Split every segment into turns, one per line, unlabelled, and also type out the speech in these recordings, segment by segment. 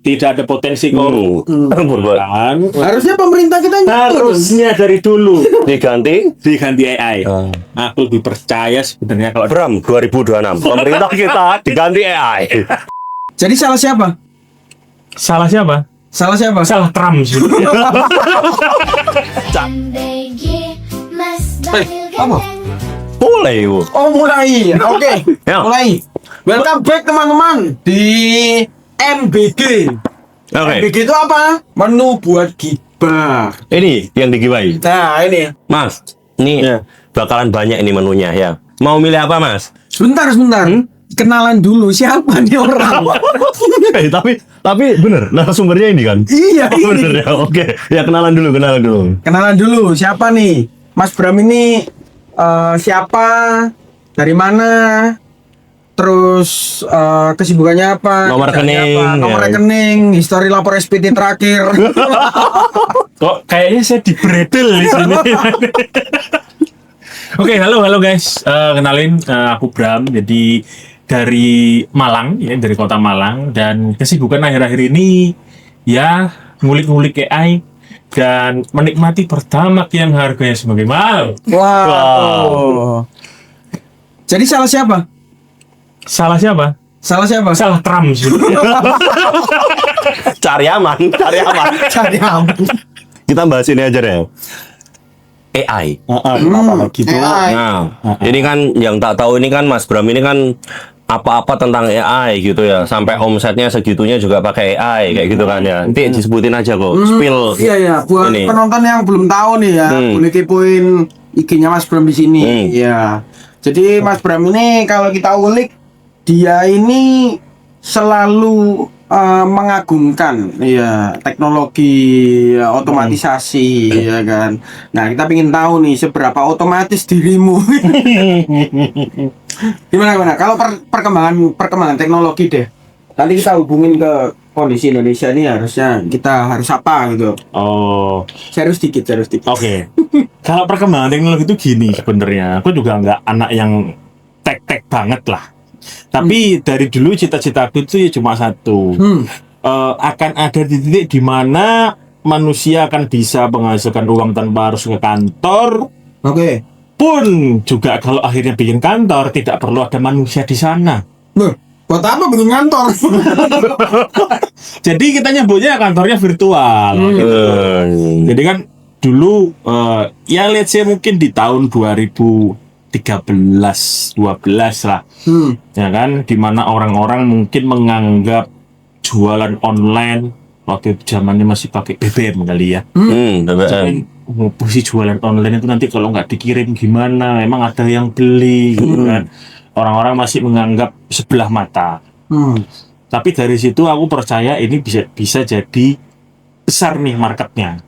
tidak ada potensi kan?
Harusnya pemerintah kita
Harusnya dari dulu
diganti
diganti AI. Aku lebih percaya sebenarnya kalau
Bram 2026 pemerintah kita diganti AI.
Jadi salah siapa?
salah siapa?
Salah siapa?
Salah Trump sebenarnya.
Apa?
Mulai Bu.
Oh mulai. Oke.
Ya.
Mulai. Welcome back teman-teman di MBG.
Oke.
MBG itu apa? Menu buat gibah.
Ini yang digibahi.
Nah ini.
Mas, ini bakalan banyak ini menunya ya. Mau milih apa Mas?
Sebentar. Kenalan dulu siapa nih orang?
tapi bener narasumbernya ini kan?
Iya.
Bener ya. Oke. Ya kenalan dulu.
Kenalan dulu siapa nih? Mas Bram ini siapa? Dari mana? Terus kesibukannya apa?
Nomor
Kerjaannya
rekening,
apa? Nomor
ya.
rekening, histori lapor SPT terakhir.
Kok kayaknya saya dibredel di sini. Oke, halo guys. Kenalin, aku Bram. Jadi dari Malang, ya dari kota Malang. Dan kesibukan akhir-akhir ini ya ngulik-ngulik AI dan menikmati Pertamax yang harganya semakin mahal.
Wow. Jadi salah siapa?
Salah siapa?
Salah siapa?
Salah Trump sebenarnya.
Cari aman.
Cari ampun.
Kita bahas ini aja deh. AI.
Apa gitu?
AI.
Nah, ini kan yang tak tahu ini kan Mas Bram ini kan apa-apa tentang AI gitu ya. Sampai omsetnya segitunya juga pakai AI kayak gitu kan ya. Nanti disebutin aja kok. Spill.
Iya. Buat
Ini.
penonton yang belum tahu nih ya, boleh kepoin IG-nya Mas Bram di sini. Iya. Jadi Mas Bram ini kalau kita ulik, dia ini selalu mengagumkan ya teknologi otomatisasi ya kan. Nah kita ingin tahu nih seberapa otomatis dirimu. Gimana kalau perkembangan teknologi deh. Nanti kita hubungin ke kondisi Indonesia ini harusnya kita harus apa gitu.
Oh,
Serius dikit.
oke. Kalau perkembangan teknologi itu gini sebenarnya. Aku juga nggak anak yang tek banget lah. Tapi dari dulu cita-citaku itu ya cuma satu. Akan ada di titik di mana manusia akan bisa menghasilkan uang tanpa harus ke kantor.
Oke.
Pun juga kalau akhirnya bikin kantor tidak perlu ada manusia di sana.
Buat apa bikin kantor?
Jadi kita nyebutnya kantornya virtual. Gitu. Jadi kan dulu ya let's say mungkin di tahun 2013, 12 lah. Ya kan, dimana orang-orang mungkin menganggap jualan online waktu itu zamannya masih pakai BBM kali ya.
BBM.
Posisi jualan online itu nanti kalau nggak dikirim gimana? Emang ada yang beli gitu kan? Orang-orang masih menganggap sebelah mata. Tapi dari situ aku percaya ini bisa jadi besar nih marketnya.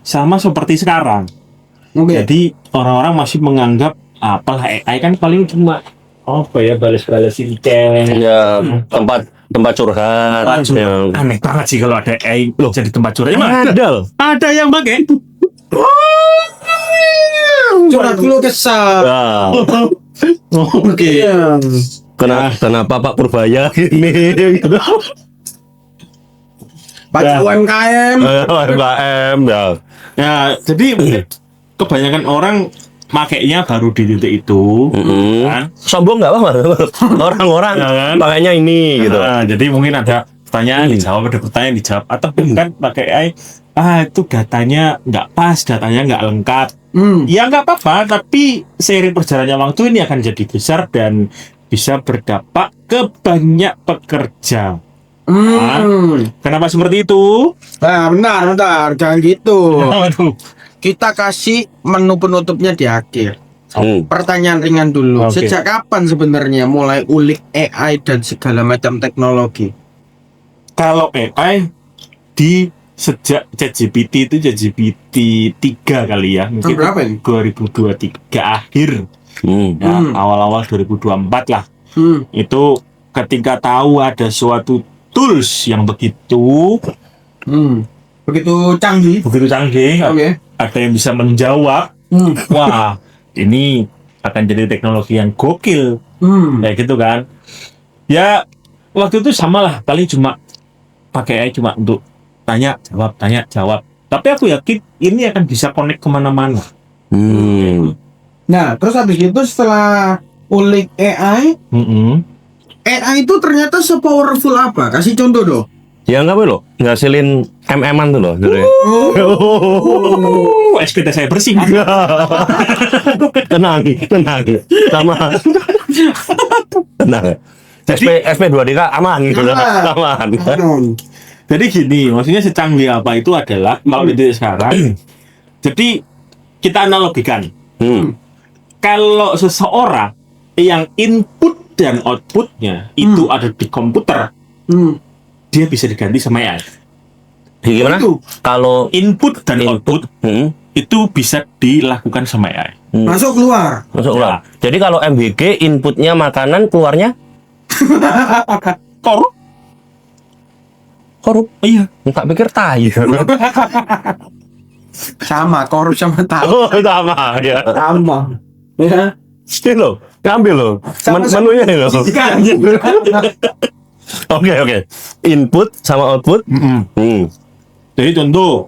Sama seperti sekarang. Jadi orang-orang masih menganggap apalah AI kan paling cuma apa ya balas-balasin chat.
Ya, tempat curhat. Ya.
Aneh banget sih kalau ada AI jadi tempat curhat. Emang ada yang pakai.
Curhat dulu kesal.
Nah,
Oke.
kenapa Pak Purbaya gini gitu.
Baca UMKM.
UMKM ya.
Ya, jadi kebanyakan orang makainya baru di titik itu, kan?
Sombong nggak apa-apa. Orang-orang
Ya kan?
pakainya ini gitu.
Nah, jadi mungkin ada pertanyaan dijawab, ada pertanyaan dijawab, atau kan pakai AI, itu datanya nggak pas, datanya nggak lengkap. Ya nggak apa-apa, tapi seiring perjalannya waktu ini akan jadi besar dan bisa berdampak ke banyak pekerja. Kenapa seperti itu?
Nah, bentar, jangan gitu.
Waduh.
Kita kasih menu penutupnya di akhir. Pertanyaan ringan dulu.
Oke.
Sejak kapan sebenarnya mulai ulik AI dan segala macam teknologi?
Kalau AI di sejak ChatGPT itu ChatGPT 3 kali ya, mungkin
Berapa ini?
2023 akhir. Ya, awal-awal 2024 lah. Itu ketika tahu ada suatu tools yang begitu
Canggih. Oke.
ada yang bisa menjawab, wah ini akan jadi teknologi yang gokil, kayak gitu kan. Ya waktu itu sama lah, paling cuma pakai AI cuma untuk tanya jawab. Tapi aku yakin ini akan bisa connect kemana-mana.
Nah, terus habis itu setelah ulik AI, AI itu ternyata se-powerful apa? Kasih contoh dong.
Ya nggak apa lo, ngasilin MM-an tuh loh.
SPT saya bersih.
tenang, sama. Tenang. SP2DK aman gitu loh. Aman.
Jadi gini, maksudnya secanggih apa itu adalah kalau di sekarang. Jadi kita analogikan. Kalau seseorang yang input dan outputnya itu ada di komputer, dia bisa diganti sama AI.
Gimana? Kalau
Input dan output itu bisa dilakukan sama AI.
Masuk keluar.
Jadi kalau MBG inputnya makanan, keluarnya korup. Iya. Tak pikir tai.
Sama, korup sama tahu.
Oh, sama ya.
Sama. Ya.
Ini loh, ngambil loh. Menunya ini loh. Oke. Input sama output.
Jadi contoh,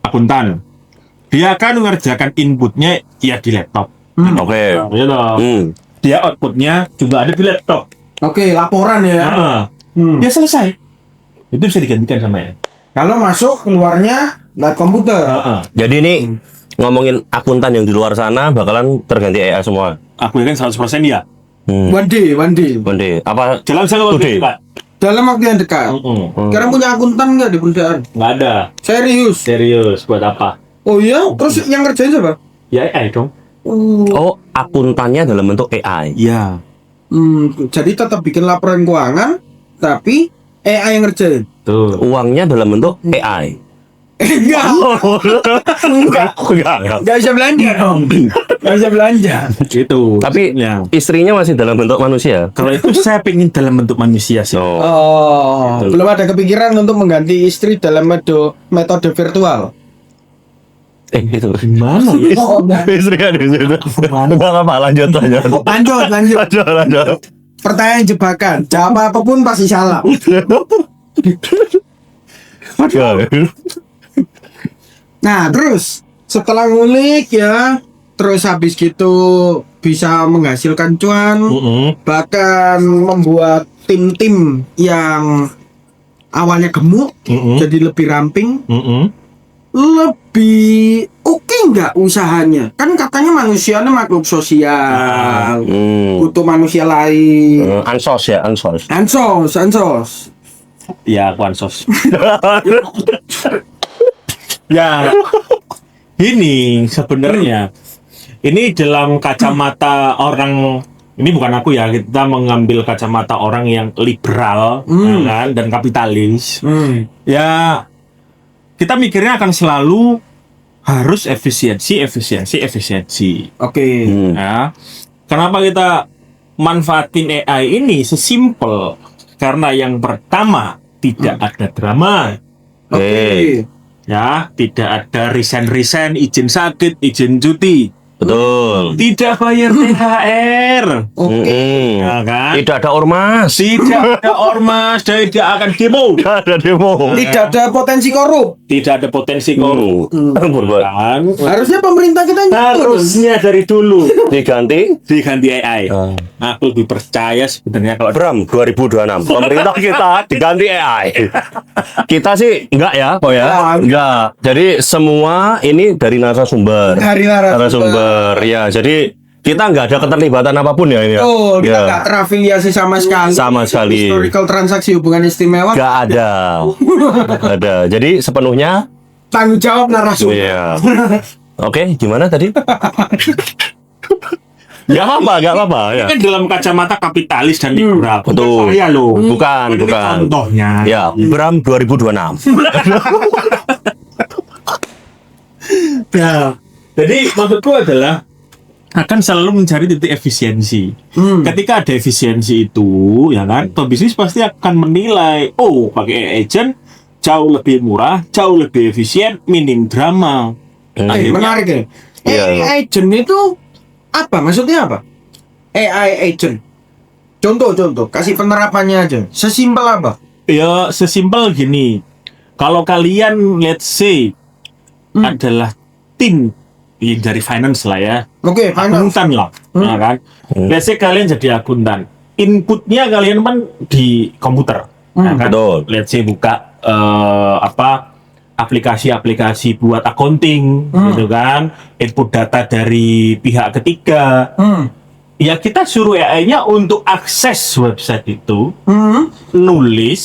akuntan, dia akan mengerjakan inputnya ya di laptop.
Oke.
Ya dong. Dia outputnya juga ada di laptop.
Oke, laporan ya.
Dia selesai. Itu bisa digantikan sama ya.
Kalau masuk keluarnya lewat komputer.
Jadi ini ngomongin akuntan yang di luar sana bakalan terganti AI semua.
Aku yakin 100% ya.
One day.
Bende, apa
Dalam satu waktu
Today.
dekat.
Dalam waktu yang dekat. Sekarang punya akuntan nggak di perusahaan?
Nggak ada. Serius, buat apa?
Oh iya? Terus yang ngerjain siapa?
Ya AI dong.
Oh, akuntannya dalam bentuk AI.
Ya.
Jadi tetap bikin laporan keuangan, tapi AI yang ngerjain.
Tuh.
Uangnya dalam bentuk AI.
Enggak bisa belanja dong. Nggak bisa belanja.
Gitu.
Tapi
ya.
istrinya masih dalam bentuk manusia.
Kalau itu saya pengen dalam bentuk manusia sih.
Oh, belum ada kepikiran untuk mengganti istri dalam metode virtual.
Itu
Gimana?
Oh, enggak.
istrinya di situ. Enggak apa, lanjut.
Lanjut. Pertanyaan jebakan. Jawab apapun pasti salah. Nah, terus setelah ngulik ya, terus habis gitu bisa menghasilkan cuan, bahkan membuat tim-tim yang awalnya gemuk jadi lebih ramping. Lebih oke nggak usahanya? Kan katanya manusia ini makhluk sosial, butuh manusia lain.
Ansos.
Ansos.
Ya, aku ansos. Ya, ini sebenarnya ini dalam kacamata orang, ini bukan aku ya, kita mengambil kacamata orang yang liberal ya kan, dan kapitalis. Ya, kita mikirnya akan selalu harus efisiensi.
Oke.
Ya, kenapa kita manfaatin AI ini sesimpel? Karena yang pertama tidak ada drama.
Oke.
Ya, tidak ada resign, izin sakit, izin cuti.
Betul.
Tidak bayar THR. Ya kan?
Tidak ada ormas.
Tidak ada ormas, tidak akan demo.
Tidak ada demo.
Tidak ada potensi korup.
Tidak ada potensi korup. Kan?
Harusnya pemerintah kita
Harusnya dari dulu
Diganti
AI. Aku lebih percaya sebenarnya kalau
Bram 2026. Pemerintah kita diganti AI. Kita sih enggak ya, Kok ya? Enggak. Jadi semua ini dari narasumber. Ya, jadi kita nggak ada keterlibatan apapun ya ini ya.
Oh, kita
Ya.
nggak terafiliasi sama sekali.
Sama sekali.
Historical transaksi hubungan istimewa.
Nggak ada. Nggak ada. Jadi sepenuhnya
Tanggung jawab narasumber.
Iya. Oke, gimana tadi? Nggak apa-apa ya.
kan dalam kacamata kapitalis dan liberal.
Betul.
Saya loh.
Bukan.
Contohnya.
Ya, Bram 2026.
Ya. Jadi maksudku adalah akan selalu mencari titik efisiensi. Ketika ada efisiensi itu, ya kan, pebisnis pasti akan menilai, oh, pakai agent jauh lebih murah, jauh lebih efisien, minim drama.
Menarik ya. AI agent itu apa? Maksudnya apa? AI agent. Contoh, kasih penerapannya aja. Sesimpel apa?
Ya sesimpel gini. Kalau kalian let's say adalah tim dari finance lah ya.
Oke, finance.
Akuntan lah, ya kan? Let's say kalian jadi akuntan. Inputnya kalian kan di komputer, ya kan?
Betul.
Let's say buka aplikasi-aplikasi buat accounting, gitu kan? Input data dari pihak ketiga. Ya kita suruh AI-nya untuk akses website itu, nulis,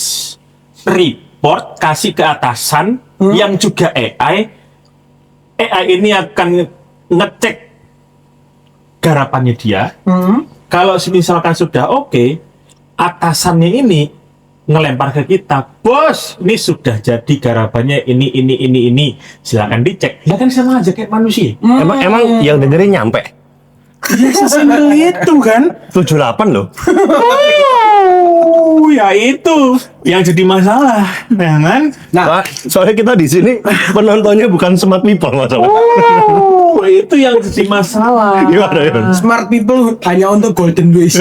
report, kasih ke atasan yang juga AI. AI ini akan ngecek garapannya dia. Kalau misalkan sudah oke, atasannya ini ngelempar ke kita, bos, ini sudah jadi garapannya ini. Silakan dicek. Ya kan sama aja kayak manusia.
Emang yang dengerin nyampe
Ya sesimpel itu kan.
78 loh.
Ya itu yang jadi masalah, ya kan?
Nah, soalnya kita di sini penontonnya bukan smart people masalah.
Itu yang jadi masalah.
Gimana ya?
Smart people hanya untuk golden ways.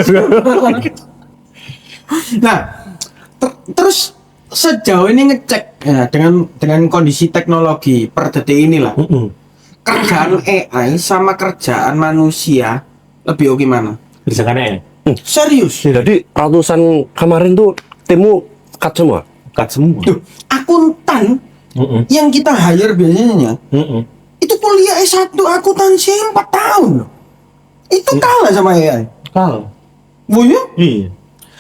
Nah, terus sejauh ini ngecek ya, dengan kondisi teknologi per detik inilah. Kerjaan AI sama kerjaan manusia lebih oke mana?
Kerjaannya ya?
Serius?
Jadi ratusan kemarin tuh timmu cut semua.
Cut semua.
Tuh, akuntan yang kita hire biasanya itu kuliah S1 akuntansi 4 tahun loh. Itu kalah sama AI.
Kalau.
Oh iya?
Iya.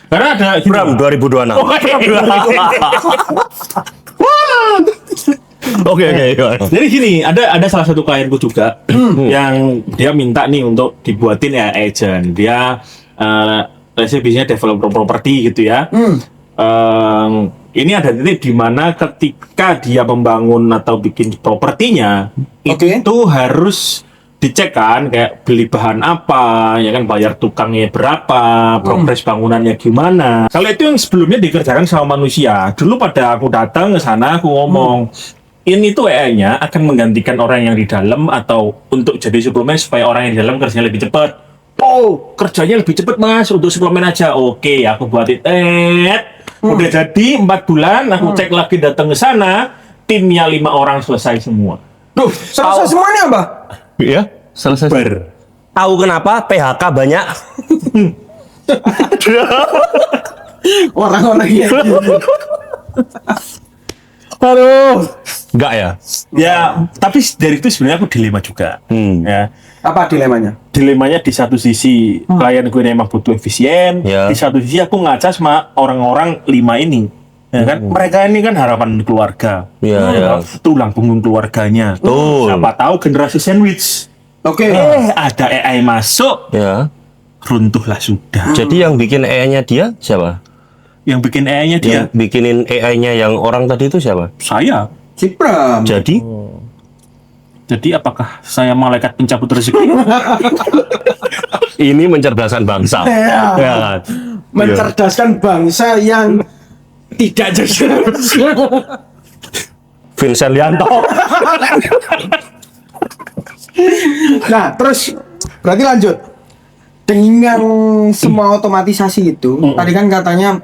Karena ada
Bram 2026. Oke.
Jadi gini, ada salah satu klienku juga yang dia minta nih untuk dibuatin AI agent. Dia biasanya developer properti gitu ya. Ini ada titik di mana ketika dia membangun atau bikin propertinya itu harus dicek kan, kayak beli bahan apa, ya kan, bayar tukangnya berapa, progres bangunannya gimana. Kalau itu yang sebelumnya dikerjakan sama manusia. Dulu pada aku datang ke sana, aku ngomong, ini tuh AI-nya akan menggantikan orang yang di dalam atau untuk jadi suplemen supaya orang yang di dalam kerjanya lebih cepat. Oh, kerjanya lebih cepat mas, untuk suplemen aja. Oke, aku buatin. Udah jadi 4 bulan, aku cek lagi datang ke sana, timnya 5 orang selesai semua.
Duh, selesai semuanya apa?
Iya, selesai. Tahu kenapa PHK banyak?
Orang-orang yang
Aduh. Enggak ya?
Ya, tapi dari itu sebenarnya aku dilema juga. Ya.
apa dilemanya?
Dilemanya di satu sisi klien gue memang butuh efisien,
Ya.
di satu sisi aku ngaca sama orang-orang 5 ini. Ya kan? Mereka ini kan harapan keluarga.
Ya.
Tulang punggung keluarganya.
Betul.
Siapa tahu generasi sandwich.
Oke.
Ada AI masuk,
Ya.
runtuhlah sudah.
Jadi yang bikin AI-nya dia siapa?
Yang bikin AI-nya dia,
Yang bikinin AI-nya yang orang tadi itu siapa?
saya.
Cipram.
Jadi
Jadi apakah saya malaikat pencabut rezeki?
ini mencerdaskan bangsa.
Ya.
Ya kan?
Mencerdaskan bangsa yang tidak cerdas.
Vincent Lianto.
Nah, terus berarti lanjut. Dengan semua otomatisasi itu, tadi kan katanya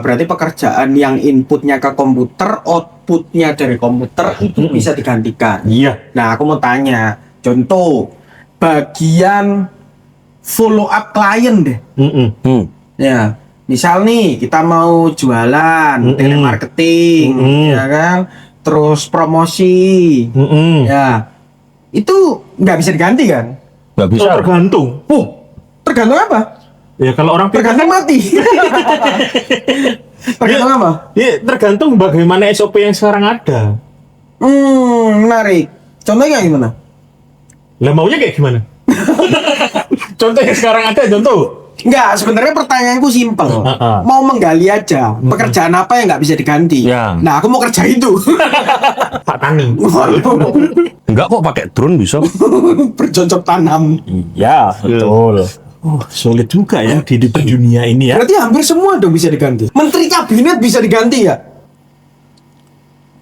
berarti pekerjaan yang inputnya ke komputer, outputnya dari komputer itu bisa digantikan.
Iya.
Nah, aku mau tanya, contoh bagian follow up klien deh. Ya, misal nih kita mau jualan, telemarketing, ya kan, terus promosi, ya, itu nggak bisa diganti kan?
Nggak bisa.
Tergantung.
Tergantung apa?
Ya kalau orang
Tergantung mati. Tergantung apa?
Ya, tergantung bagaimana SOP yang sekarang ada.
Menarik. Contohnya gimana?
Lah maunya kayak gimana? Contoh yang sekarang ada, contoh.
Enggak, sebenarnya pertanyaanku simpel. Mau menggali aja, pekerjaan apa yang nggak bisa diganti?
Ya.
Nah, aku mau kerja itu.
Pak Tani.
Enggak kok pakai drone bisa.
Bercocok tanam.
Iya, betul. Oh, sulit juga ya di dunia ini ya.
Berarti hampir semua dong bisa diganti. Menteri kabinet bisa diganti ya?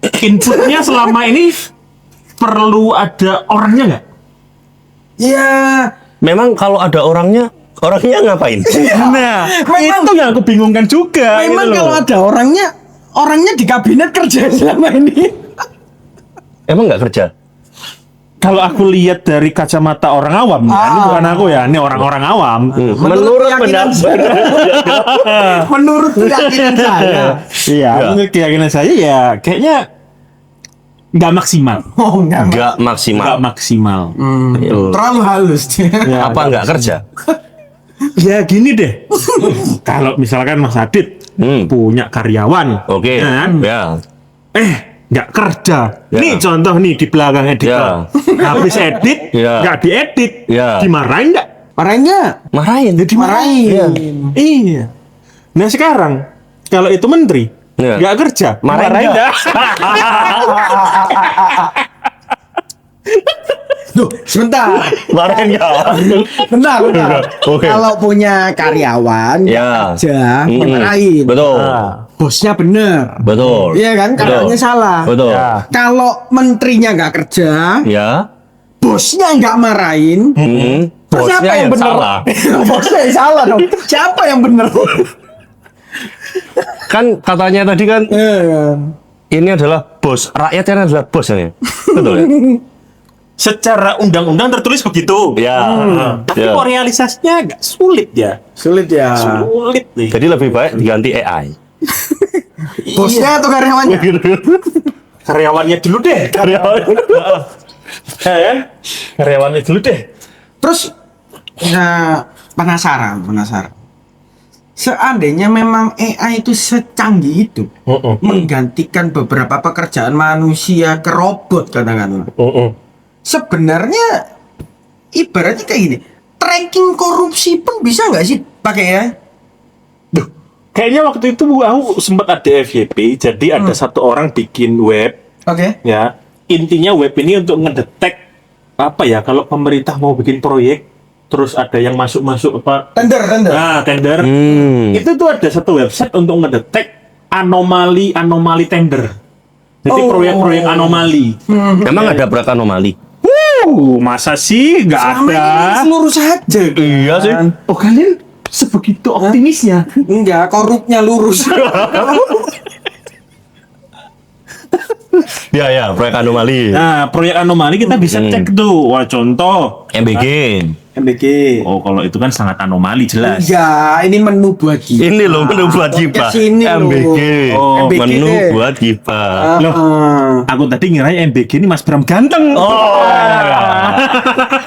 Inputnya selama ini perlu ada orangnya nggak?
Ya,
Memang kalau ada orangnya Orangnya ngapain?
Nah,
Memang-
itu yang aku bingungkan juga.
Memang
gitu
kalau
loh.
ada orangnya di kabinet kerja selama ini.
Emang nggak kerja?
Kalau aku lihat dari kacamata orang awam, ini bukan aku ya, ini orang-orang awam.
Menurut
keyakinan
pendapat.
Menurut keyakinan saya.
Iya,
Ya.
menurut keyakinan saya ya kayaknya nggak maksimal.
Oh, enggak.
Nggak maksimal.
Nggak maksimal.
Tuh.
Terlalu halus dia.
Ya,
Apa nggak kerja?
Ya gini deh. Kalau misalkan Mas Adit punya karyawan,
Oke.
ya kan?
Ya.
Nggak kerja.
Ya.
Nih contoh nih di belakang editor. Habis edit,
Ya.
nggak diedit,
Ya.
dimarahin nggak?
Marahnya
Marahin.
dimarahin.
Iya. Nah sekarang kalau itu menteri
Ya.
nggak kerja,
Marahin nggak?
Duh, sebentar.
Marahin nggak?
Bentar.
Oke.
Kalau punya karyawan
Ya.
kerja,
Mm-mm.
dimarahin.
Betul.
Bosnya bener.
Betul.
Iya kan, karyawannya
Betul.
salah.
Betul.
Ya.
Kalau menterinya nggak kerja,
Ya.
bosnya nggak marahin, terus
Bosnya
siapa yang bener?
salah.
Bosnya yang salah dong. Siapa yang bener?
Kan katanya tadi kan
Eh,
ini adalah bos, rakyatnya adalah bos ya. Betul ya?
Secara undang-undang tertulis begitu.
Ya.
Tapi
Ya.
kok realisasinya agak sulit ya.
Sulit ya.
Sulit nih.
Jadi lebih baik diganti AI.
Bosnya atau karyawannya?
Karyawannya dulu deh. Karyawannya dulu deh.
Terus, penasaran. Seandainya memang AI itu secanggih itu, menggantikan beberapa pekerjaan manusia ke robot kadang-kadang. Sebenarnya ibaratnya kayak gini, tracking korupsi pun bisa nggak sih pakai AI?
Kayaknya waktu itu aku sempat ada FYP, jadi ada satu orang bikin web,
Oke.
ya. Intinya web ini untuk ngedetek apa ya, kalau pemerintah mau bikin proyek, terus ada yang masuk apa?
Tender.
Nah, tender. Itu tuh ada satu website untuk ngedetek anomali tender. Jadi
Oh.
proyek-proyek anomali.
Emang ada berapa anomali?
Masa sih nggak
Selama
ada?
ini lurus aja.
Iya sih.
Oh kalian sebegitu optimisnya?
Enggak, korupnya lurus.
Ya, proyek anomali.
Nah, proyek anomali kita bisa cek tuh. Wah, contoh
MBG.
MBG.
Oh, kalau itu kan sangat anomali jelas.
Enggak, ini menu buat kita.
Ini loh menu buat Gipa.
Kesini loh.
MBG.
Oh,
MBG
menu
deh.
buat Gipa.
Loh, aku tadi ngira MBG ini Mas Bram ganteng.
Oh.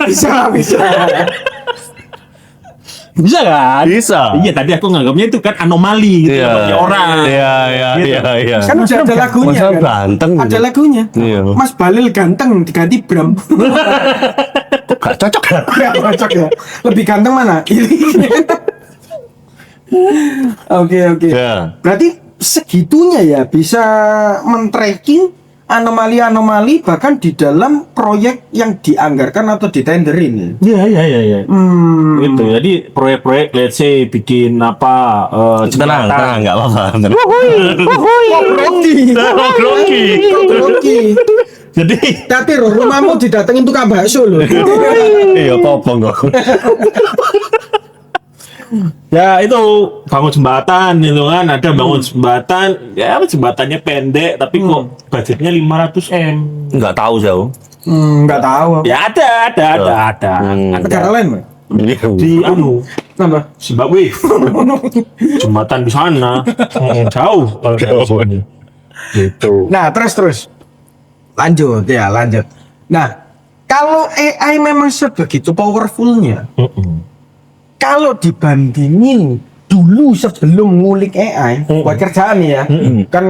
Bisa.
Bisa kan?
Bisa.
Iya, tadi aku nganggapnya itu kan anomali gitu, namanya orang.
Iya.
Gitu.
Kan udah ada lagunya
Masa
kan?
ganteng
Ada
gitu.
lagunya.
Iya.
Mas Balil ganteng diganti Bram.
Gak cocok ya?
Gak cocok ya. Lebih ganteng mana? Oke.
Ya.
Berarti segitunya ya bisa men-tracking anomali-anomali bahkan di dalam proyek yang dianggarkan atau ditenderin.
Iya. Gitu. Jadi proyek-proyek let's say bikin apa
Tenang, nggak apa-apa.
Grogi.
Jadi
Tapi rumahmu didatengin tukang bakso loh.
Iya, popong kok.
ya itu bangun jembatan gitu kan, ada bangun jembatan, ya jembatannya pendek tapi kok budgetnya 500 M.
Nggak tahu jauh.
Nggak tahu.
Ya ada.
Negara lain, Mas?
Di
Apa?
Zimbabwe. Jembatan di sana. Jauh kalau dari sini. Gitu.
Nah, terus. Lanjut. Nah, kalau AI memang sebegitu powerfulnya, kalau dibandingin dulu sebelum ngulik AI buat kerjaan nih ya, kan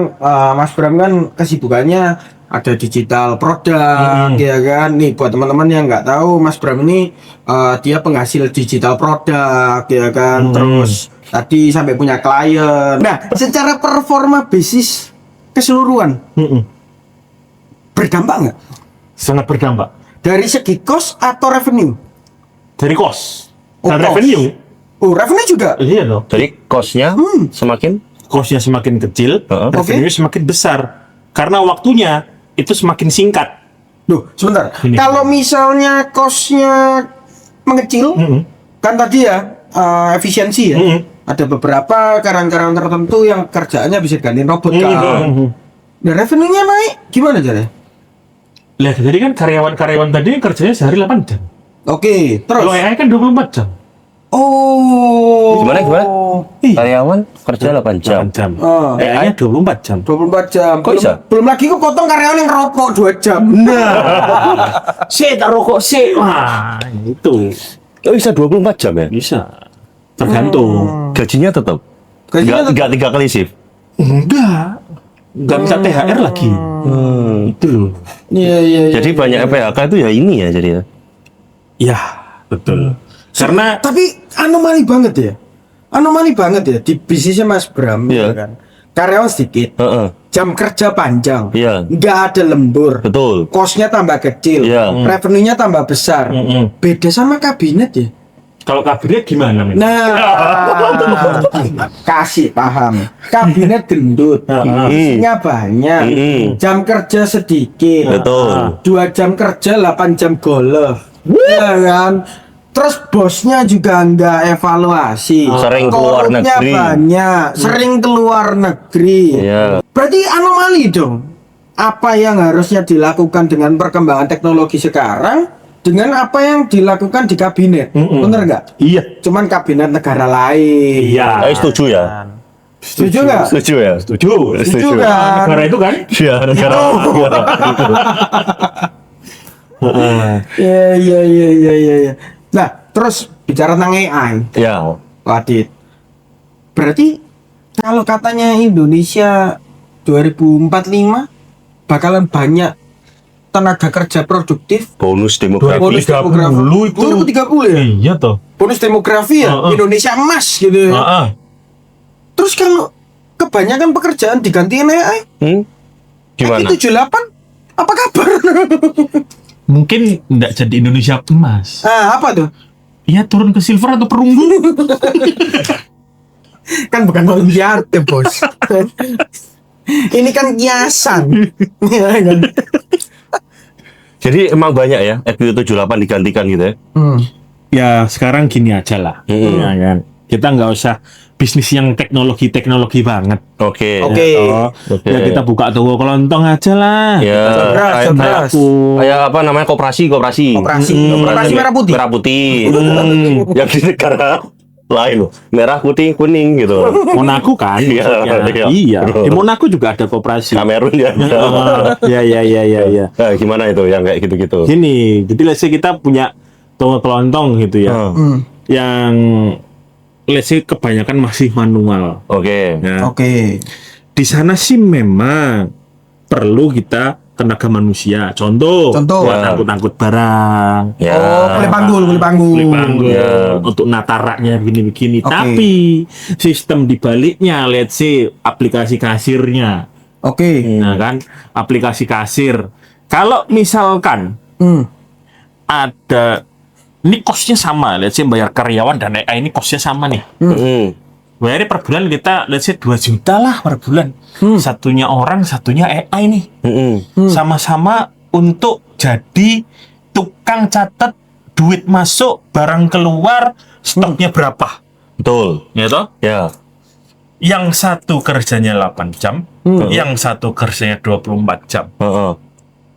Mas Bram kan kesibukannya ada digital produk, ya kan. Nih buat teman-teman yang nggak tahu, Mas Bram ini dia penghasil digital produk, ya kan. Terus tadi sampai punya klien. Nah, secara performa bisnis keseluruhan berdampak nggak?
Sangat berdampak.
Dari segi cost atau revenue?
Dari cost.
Oh,
Dan
cost.
revenue.
Oh, revenue juga?
Iya dong.
Jadi cost-nya semakin
Cost-nya semakin kecil, revenue semakin besar. Karena waktunya itu semakin singkat.
Duh, sebentar.
Ini.
Kalau misalnya cost-nya mengecil, kan tadi ya efisiensi ya. Ada beberapa karyawan-karyawan tertentu yang kerjaannya bisa digantiin robot kan. Dan revenue-nya naik gimana caranya?
Lihat, jadi kan karyawan tadi kerjanya sehari 8 jam.
Oke, terus.
Kalau AI kan 24 jam.
Oh.
Gimana?
Iya.
Karyawan kerja 8 jam.
8 jam.
Oh.
AI-nya 24 jam.
24 jam.
Kok bisa?
Belum lagi kok potong karyawan yang rokok 2 jam.
Nah, tak rokok sih. Wah, itu
Oh, bisa 24 jam ya?
bisa. Tergantung.
Gajinya tetap.
Gajinya
Enggak 3 kali shift.
Nggak bisa THR lagi. Itu loh.
Iya.
Jadi banyak PHK itu ya ini ya jadi ya.
Ya, betul. Karena
Tapi anomali banget ya. Anomali banget ya di bisnisnya Mas Bram
Iya.
ya kan. Karyawan sedikit,
Heeh.
jam kerja panjang,
Iya.
nggak ada lembur,
Betul.
kosnya tambah kecil,
Iya.
revenue-nya tambah besar. Beda sama kabinet ya.
kalau kabinet gimana, men?
Nah, kasih paham. Kabinet gendut, isinya banyak, jam kerja sedikit,
Betul.
2 jam kerja 8 jam golf, ya kan? Terus bosnya juga nggak evaluasi,
Sering keluar
korupnya
negeri.
banyak, sering keluar negeri.
Iya.
Berarti anomali dong. Apa yang harusnya dilakukan dengan perkembangan teknologi sekarang dengan apa yang dilakukan di kabinet, bener nggak?
Iya.
Cuman kabinet negara lain.
Iya.
Setuju ya?
Setuju nggak?
Setuju ya?
Setuju.
Setuju kan?
Negara itu kan?
Iya, negara.
Iya. Nah, terus bicara tentang AI,
Ya.
Wadid. Berarti kalau katanya Indonesia 2045 bakalan banyak tenaga kerja produktif.
Bonus demografi.
Bonus demografi.
2030 itu.
2030 ya?
Iya toh.
Bonus demografi ya? Indonesia emas gitu ya. Terus kalau kebanyakan pekerjaan digantiin AI,
Gimana?
Itu 78 apa kabar?
Mungkin nggak jadi Indonesia emas.
Apa tuh?
Iya, turun ke silver atau perunggu.
Kan bukan olimpiade, Bos. Ini kan kiasan. Iya kan?
Jadi emang banyak ya EQ78 digantikan gitu ya?
Ya sekarang gini aja lah. Ya kan? Kita nggak usah bisnis yang teknologi banget.
Oke.
Oke.
Ya kita buka toko kelontong aja lah.
Ya,
Cerdas.
kayak apa namanya koperasi.
Koperasi merah putih.
Merah putih. Yang di negara lain loh, merah putih kuning gitu.
Monaco kan?
Iya.
Iya. Di Monaco juga ada koperasi.
Kamerun ya.
Iya.
Nah, gimana itu yang kayak gitu-gitu?
Gini, jadi let's say kita punya toko kelontong gitu ya. Yang let's say kebanyakan masih manual.
Oke.
Ya.
Oke.
Di sana sih memang perlu kita tenaga manusia. Contoh. Buat
Ya.
angkut-angkut barang.
Ya.
Kulit panggul.
Kulit panggul.
Ya.
Untuk nataraknya begini-begini.
Oke.
Tapi sistem dibaliknya, let's say aplikasi kasirnya.
Oke.
Nah kan, aplikasi kasir. Kalau misalkan ada, ini costnya sama, let's say bayar karyawan dan AI ini costnya sama nih. Bayarnya per bulan kita, let's say 2 juta lah per bulan. Satunya orang, satunya AI nih. Sama-sama untuk jadi tukang catat duit masuk, barang keluar, stoknya berapa.
Betul.
Ya toh?
Ya.
Yang satu kerjanya 8 jam, yang satu kerjanya 24 jam.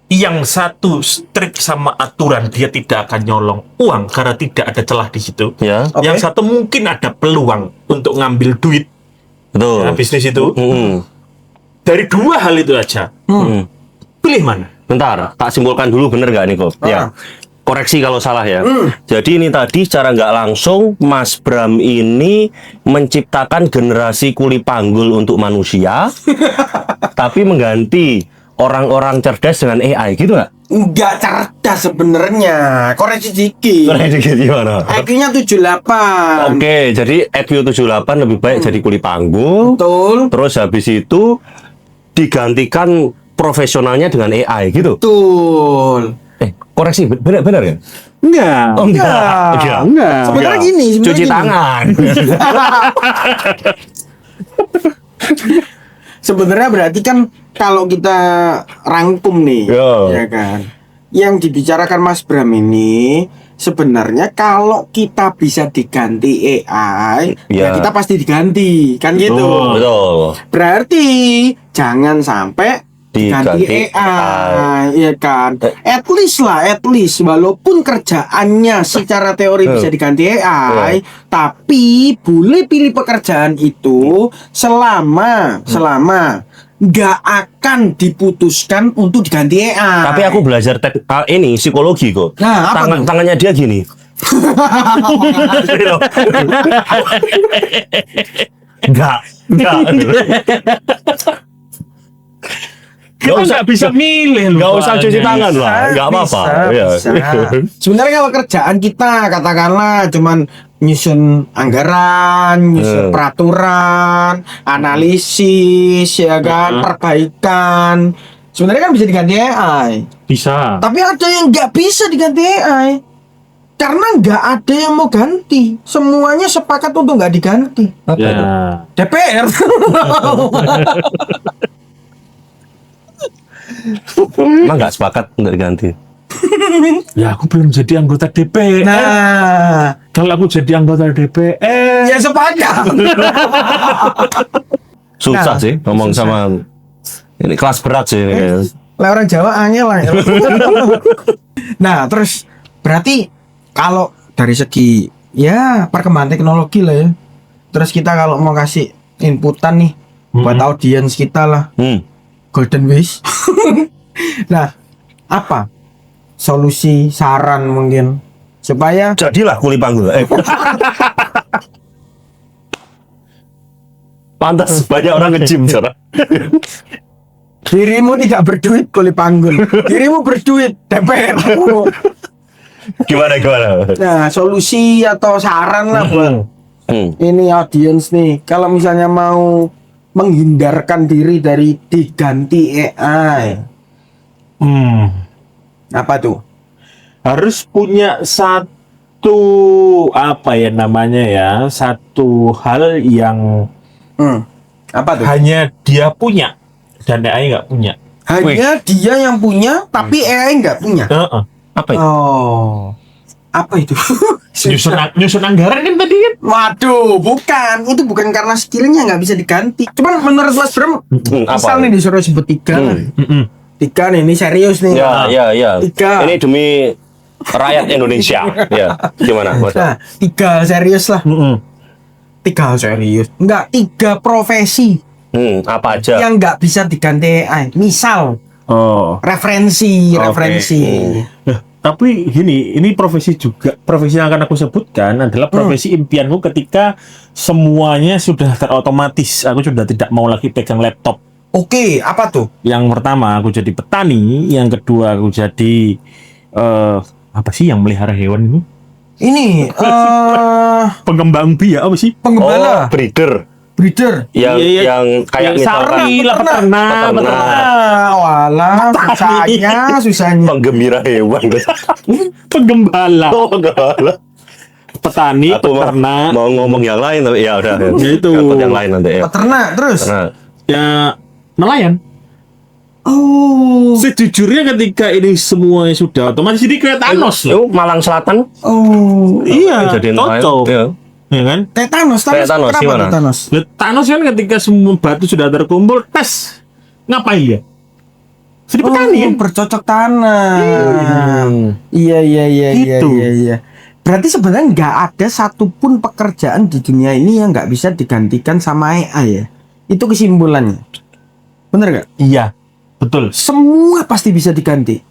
Yang satu strict sama aturan, dia tidak akan nyolong uang karena tidak ada celah di situ.
Ya.
Yang satu mungkin ada peluang untuk ngambil duit
Betul.
bisnis itu. Dari 2 hal itu aja, pilih mana?
Bentar, tak simpulkan dulu bener nggak nih kok? Ya. Koreksi kalau salah ya. Jadi ini tadi secara nggak langsung Mas Bram ini menciptakan generasi kuli panggul untuk manusia, tapi mengganti orang-orang cerdas dengan AI gitu nggak?
Enggak cerdas sebenarnya. Koreksi dikit.
Koreksi gimana?
IQ-nya 78.
Oke, jadi EQ 78 lebih baik jadi kuli panggul.
Betul.
Terus habis itu digantikan profesionalnya dengan AI gitu.
Betul.
Koreksi benar ya?
Enggak.
Oh, enggak.
Sebenarnya gini,
Cuci tangan.
Sebenarnya berarti kan kalau kita rangkum nih,
Ya.
ya kan. Yang dibicarakan Mas Bram ini sebenarnya kalau kita bisa diganti AI, ya
Ya.
kita pasti diganti, kan gitu.
Betul.
Berarti jangan sampai diganti
Diganti
AI, ya kan? At least walaupun kerjaannya secara teori bisa diganti AI, tapi boleh pilih pekerjaan itu selama nggak akan diputuskan untuk diganti AI.
Tapi aku belajar ini psikologi kok.
Nah, apa tuh?
Tangannya dia gini. Enggak.
Kita nggak bisa milih loh.
Nggak usah
soalnya.
cuci tangan lah, nggak apa-apa. Ya.
Bisa. Sebenarnya kalau kerjaan kita katakanlah cuman nyusun anggaran, nyusun peraturan, analisis, ya kan, perbaikan. Sebenarnya kan bisa diganti AI.
Bisa.
Tapi ada yang nggak bisa diganti AI. Karena nggak ada yang mau ganti. Semuanya sepakat untuk nggak diganti.
Ya.
DPR.
Emang nggak sepakat untuk diganti.
Ya aku belum jadi anggota DPR.
Nah,
Kalau aku jadi anggota DPR,
ya sepakat.
Susah
Nah,
sih ngomong sama ini kelas berat sih. Ini.
Lah orang Jawa angel lah. Nah, terus berarti kalau dari segi ya perkembangan teknologi lah ya. Terus kita kalau mau kasih inputan nih buat audiens kita lah, Golden Wish. Nah, apa solusi saran mungkin supaya
Jadilah kuli panggul. Pantas banyak orang nge-gym sekarang.
dirimu tidak berduit kuli panggul, dirimu berduit DPR.
Gimana?
Nah, solusi atau saran lah buat ini audiens nih, kalau misalnya mau menghindarkan diri dari diganti AI, apa tuh?
harus punya satu apa ya namanya ya, satu hal yang
Apa tuh?
hanya dia punya dan AI nggak punya.
Hanya dia yang punya, tapi AI nggak punya.
Heeh.
Apa itu?
Oh, apa itu?
Nyusun anggaran kan tadi kan.
Waduh, bukan. Itu bukan karena skillnya nggak bisa diganti. Cuman menurut Mas Bram, misal nih disuruh sebut tiga. Tiga nih, ini serius nih.
Ya.
Tiga.
Ini demi rakyat Indonesia. Ya, gimana?
Nah, tiga serius lah. Tiga serius. Enggak, tiga profesi
Apa aja?
yang nggak bisa diganti AI. Misal,
Oh.
referensi.
Nah, tapi gini, ini profesi yang akan aku sebutkan adalah profesi impianku ketika semuanya sudah terotomatis. Aku sudah tidak mau lagi pegang laptop.
Oke, apa tuh?
Yang pertama aku jadi petani, yang kedua aku jadi apa sih yang melihara hewan ini?
Ini
Pengembang biak apa sih?
penggembala,
Breeder.
breeder.
Yang kayak misalkan
peternak.
Walah, susahnya.
penggembira hewan.
Penggembala,
Oh, enggak lah.
petani,
Aku
peternak,
mau ngomong yang lain tapi ya udah.
Itu.
Dapat yang lain nanti ya.
Peternak terus.
Nah,
ya nelayan.
Oh,
Sejujurnya ketika ini semuanya sudah otomatis jadi kayak Thanos loh.
itu Malang Selatan
Iya,
jadi nelayan.
cocok.
Iya.
Ya kan?
Thanos.
Kayak Thanos,
Kenapa
gimana?
tuh Thanos?
Thanos kan ketika semua batu sudah terkumpul, tes. Ngapain dia? Jadi petani kan?
Bercocok tanam. Iya.
Gitu.
Iya. Berarti sebenarnya nggak ada satupun pekerjaan di dunia ini yang nggak bisa digantikan sama AI ya. Itu kesimpulannya. Bener nggak?
Iya, betul.
Semua pasti bisa diganti.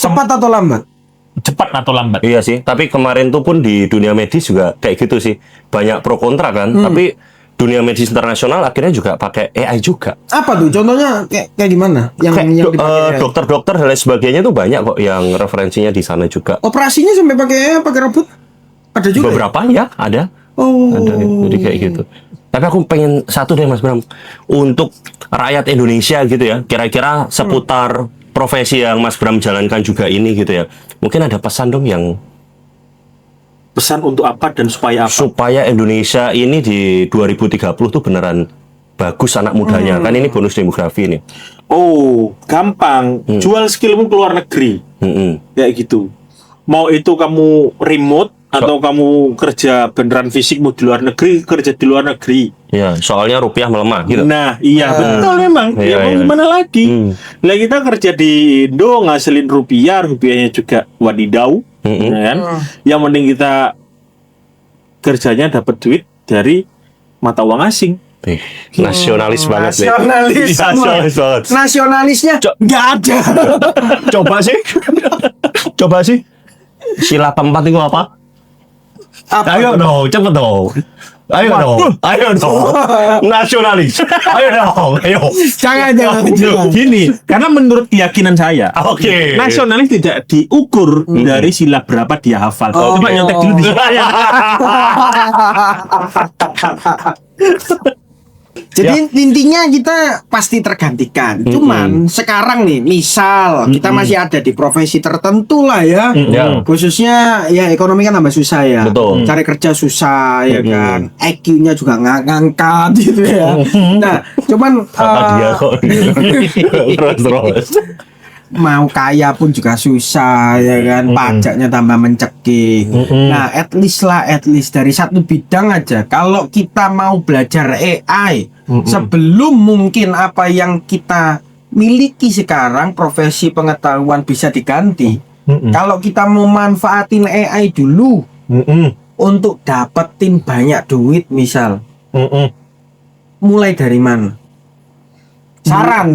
Cepat atau lambat?
Cepat atau lambat.
Iya sih, tapi kemarin tuh pun di dunia medis juga kayak gitu sih. Banyak pro kontra kan, tapi dunia medis internasional akhirnya juga pakai AI juga.
Apa tuh? Contohnya kayak gimana? Yang dipakai AI?
Dokter-dokter dan lain sebagainya tuh banyak kok yang referensinya di sana juga.
Operasinya sampai pakai robot? Ada juga.
Beberapa ya ada.
Oh.
Ada, jadi kayak gitu. Tapi aku pengen satu deh Mas Bram, untuk rakyat Indonesia gitu ya, kira-kira seputar profesi yang Mas Bram jalankan juga ini gitu ya. Mungkin ada pesan dong yang
Pesan untuk apa dan supaya apa?
supaya Indonesia ini di 2030 tuh beneran bagus anak mudanya. Kan ini bonus demografi nih.
Oh, gampang. Jual skillmu ke luar negeri.
Mm-mm.
Kayak gitu. mau itu kamu remote atau kamu kerja beneran fisik, mau di luar negeri, kerja di luar negeri.
Ya, soalnya rupiah melemah gitu.
Nah, iya betul memang.
Iya,
Ya mau
iya.
gimana lagi?
Hmm.
Lah kita kerja di Indo ngasilin rupiah, rupiahnya juga wadidau, ya kan? Yang mending kita kerjanya dapat duit dari mata uang asing.
Nasionalis banget nih.
Nasionalis.
Nasionalis banget.
Nasionalisnya nggak ada.
Coba sih. Coba sih. Sila keempat itu apa? Ayo dong, cepet dong. Ayo dong. Nasionalis. Ayo dong, ayo.
Jangan.
Gini, karena menurut keyakinan saya,
Oke.
nasionalis tidak diukur dari sila berapa dia hafal. Coba nyontek dulu di sini.
Jadi intinya kita pasti tergantikan. Cuman sekarang nih, misal kita masih ada di profesi tertentu lah ya.
Ya.
Khususnya ya ekonomi kan tambah susah ya.
Betul.
Cari kerja susah ya kan. IQ-nya juga ngangkat gitu ya. Nah, cuman
Kata dia kok. Terus.
mau kaya pun juga susah ya kan, pajaknya tambah mencekik. Nah, at least dari satu bidang aja. Kalau kita mau belajar AI sebelum mungkin apa yang kita miliki sekarang, profesi pengetahuan bisa diganti. Kalau kita mau manfaatin AI dulu untuk dapetin banyak duit misal, mulai dari mana? Saran.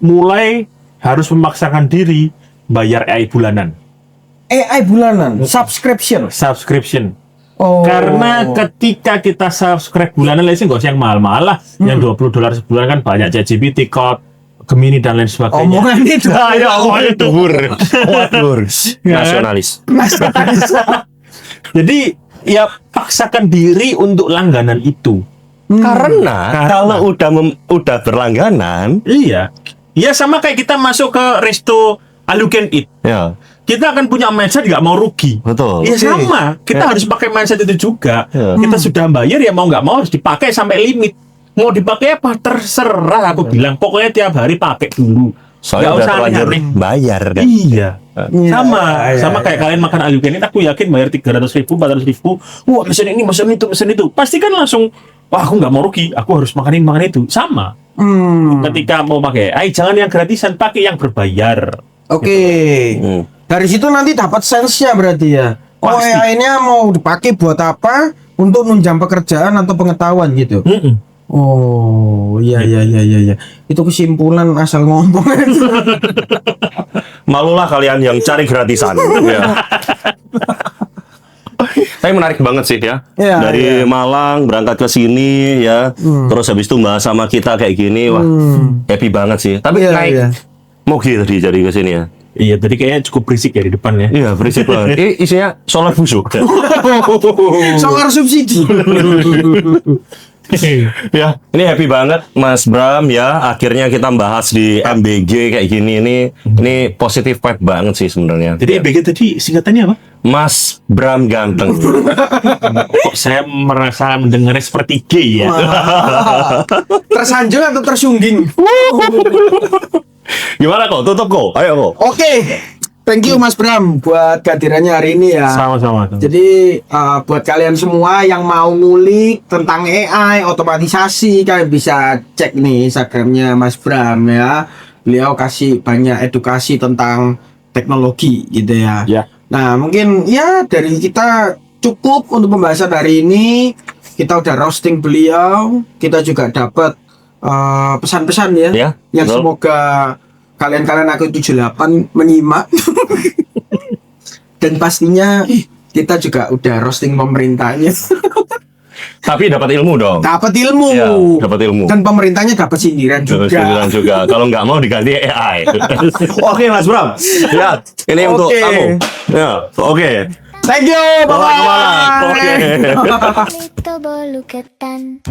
Mulai harus memaksakan diri bayar AI bulanan.
AI bulanan, subscription. Oh.
Karena ketika kita subscribe bulanan, lesnya nggak usah yang mahal-mahal lah. Yang $20 sebulan kan banyak, ChatGPT, Code, Gemini dan lain sebagainya.
Omongan itu.
Waduh. Nasionalis.
Jadi ya paksakan diri untuk langganan itu.
Karena kalau udah berlangganan,
Iya. Ya sama kayak kita masuk ke resto all you can eat.
ya
Kita akan punya mindset nggak mau rugi.
betul.
Iya sama. Kita harus pakai mindset itu juga.
Ya.
Kita sudah bayar ya mau nggak mau harus dipakai sampai limit. Mau dipakai apa terserah aku bilang. Pokoknya tiap hari pakai dulu.
Soalnya
Nggak
udah
usah
terlanjur
aneh-aneh.
bayar kan.
Iya. Sama
Iya,
sama kayak kalian makan all you can eat, aku yakin bayar 300.000, 400.000. Wah, pesen ini, pesen itu. Pasti kan langsung, wah aku nggak mau rugi, aku harus makan ini, makan itu. Sama. Ketika mau pakai, jangan yang gratisan, pakai yang berbayar.
Oke. Dari situ nanti dapat sense-nya berarti ya. Oh,
Pasti.
AI-nya mau dipakai buat apa? Untuk nunjang pekerjaan atau pengetahuan gitu. Oh, iya. Itu kesimpulan asal ngomong.
Malulah kalian yang cari gratisan. Ya. Tapi menarik banget sih ya.
Iya,
Dari Malang berangkat ke sini ya. Terus habis itu bahas sama kita kayak gini, wah happy banget sih. Tapi
Iya,
naik
iya.
mobil tadi jadi ke sini ya.
Iya, tadi kayaknya cukup berisik ya di depan ya.
Iya, berisik banget. Isinya solar busuk.
Solar subsidi.
Ya, ini happy banget Mas Bram ya. Akhirnya kita bahas di MBG kayak gini. Ini positif vibe banget sih sebenarnya.
Jadi EBG tadi singkatannya apa?
Mas Bram ganteng.
Kok saya merasa mendengarnya seperti gay ya?
Tersanjung atau tersungging?
Gimana kok? Tutup kok. Ayo kok.
Oke. Thank you Mas Bram buat kehadirannya hari ini ya.
Sama-sama.
Jadi buat kalian semua yang mau ngulik tentang AI, otomatisasi, kalian bisa cek nih Instagramnya Mas Bram ya. Beliau kasih banyak edukasi tentang teknologi gitu ya.
Ya.
Nah mungkin ya dari kita cukup untuk pembahasan hari ini. Kita udah roasting beliau, kita juga dapat pesan-pesan ya,
Ya,
yang
betul.
semoga kalian aku 78 menyimak. Dan pastinya kita juga udah roasting pemerintahnya.
Tapi dapat ilmu dong.
Dapat ilmu.
Ya, dapat ilmu.
Dan pemerintahnya dapat sindiran juga.
Sindiran juga. Kalau nggak mau diganti AI. Oke Mas Bram. Ya, ini untuk
Oke.
kamu. Ya, oke.
Thank you.
Selamat malam. Oke.
Bye-bye.
Little boluketan.